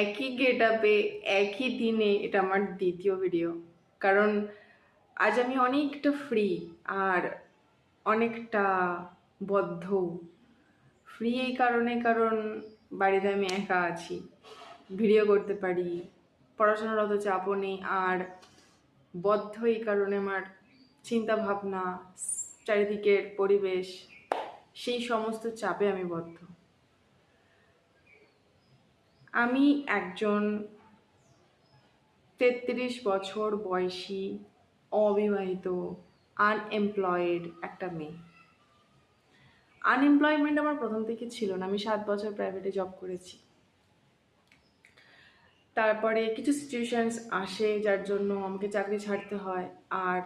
একই গেট আপে একই দিনে এটা আমার দ্বিতীয় ভিডিও। কারণ আজ আমি অনেকটা ফ্রি আর অনেকটা বদ্ধ। ফ্রি এই কারণ বাড়িতে আমি একা আছি, ভিডিও করতে পারি, পড়াশোনার অত চাপও নেই। আর বদ্ধ এই কারণে আমার চিন্তা ভাবনা, চারিদিকের পরিবেশ, সেই সমস্ত চাপে আমি বদ্ধ। আমি একজন 33 বছর বয়সী অবিবাহিত আনএমপ্লয়েড একটা মেয়ে। আনএমপ্লয়মেন্ট আমার প্রথম থেকে ছিল না। আমি 7 বছর প্রাইভেটে জব করেছি। তারপরে কিছু সিচুয়েশনস আসে যার জন্য আমাকে চাকরি ছাড়তে হয়। আর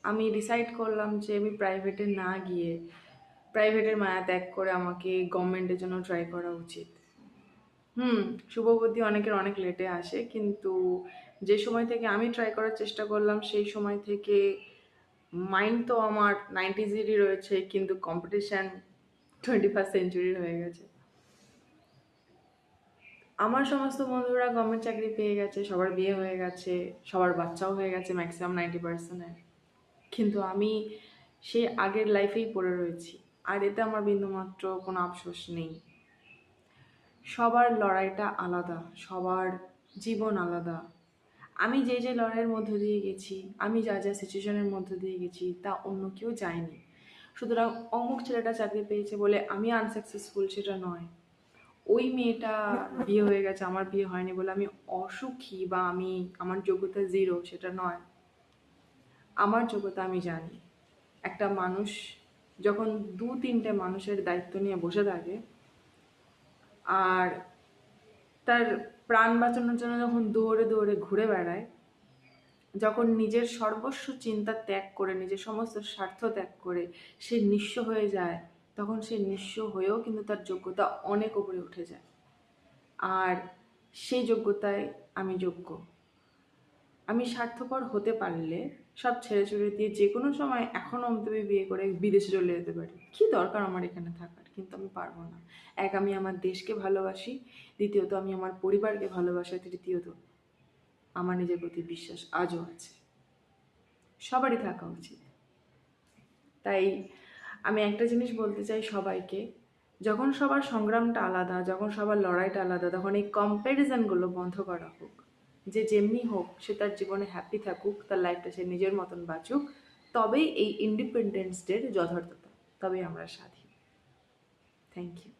আমি ডিসাইড করলাম যে আমি প্রাইভেটে না গিয়ে প্রাইভেটের মায়া ত্যাগ করে আমাকে গভর্নমেন্টের জন্য ট্রাই করা উচিত। শুভবুদ্ধি অনেকের অনেক লেটে আসে, কিন্তু যে সময় থেকে আমি ট্রাই করার চেষ্টা করলাম সেই সময় থেকে মাইন্ড তো আমার 90s-এরই রয়েছে, কিন্তু কম্পিটিশান 21st সেঞ্চুরির হয়ে গেছে। আমার সমস্ত বন্ধুরা গভর্নমেন্ট চাকরি পেয়ে গেছে, সবার বিয়ে হয়ে গেছে, সবার বাচ্চাও হয়ে গেছে, ম্যাক্সিমাম 90%-এর। কিন্তু আমি সেই আগের লাইফেই পড়ে রয়েছি। আর এতে আমার বিন্দুমাত্র কোনো আফসোস নেই। সবার লড়াইটা আলাদা, সবার জীবন আলাদা। আমি যে যে লড়াইয়ের মধ্য দিয়ে গেছি, আমি যা যা সিচুয়েশনের মধ্য দিয়ে গেছি, তা অন্য কেউ যায়নি। সুতরাং অমুক ছেলেটা চাকরি পেয়েছে বলে আমি আনসাকসেসফুল সেটা নয়। ওই মেয়েটা বিয়ে হয়ে গেছে, আমার বিয়ে হয়নি বলে আমি অসুখী বা আমার যোগ্যতা জিরো সেটা নয়। আমার যোগ্যতা আমি জানি। একটা মানুষ যখন 2-3টে মানুষের দায়িত্ব নিয়ে বসে থাকে আর তার প্রাণ বাঁচানোর জন্য যখন দৌড়ে দৌড়ে ঘুরে বেড়ায়, যখন নিজের সর্বস্ব চিন্তা ত্যাগ করে, নিজের সমস্ত স্বার্থ ত্যাগ করে সে নিঃস্ব হয়ে যায়, তখন সে নিঃস্ব হয়েও কিন্তু তার যোগ্যতা অনেক উপরে উঠে যায়। আর সেই যোগ্যতায় আমি যোগ্য। আমি স্বার্থপর হতে পারলে সব ছেড়ে ছুড়ে দিয়ে যে কোনো সময় এখন অন্তবে বিয়ে করে বিদেশে চলে যেতে পারি। কী দরকার আমার এখানে থাকার? কিন্তু আমি পারবো না। এক, আমি আমার দেশকে ভালোবাসি। দ্বিতীয়ত, আমি আমার পরিবারকে ভালোবাসি। তৃতীয়ত, আমার নিজের প্রতি বিশ্বাস আজও আছে। সবারই থাকা উচিত। তাই আমি একটা জিনিস বলতে চাই সবাইকে, যখন সবার সংগ্রামটা আলাদা, যখন সবার লড়াইটা আলাদা, তখন এই কম্প্যারিজনগুলো বন্ধ করা হোক। যে যেমনি হোক সে তার জীবনে হ্যাপি থাকুক, তার লাইফটা সে নিজের মতন বাঁচুক। তবেই এই ইন্ডিপেন্ডেন্স ডের যথার্থতা, তবেই আমরা স্বাধীন। Thank you.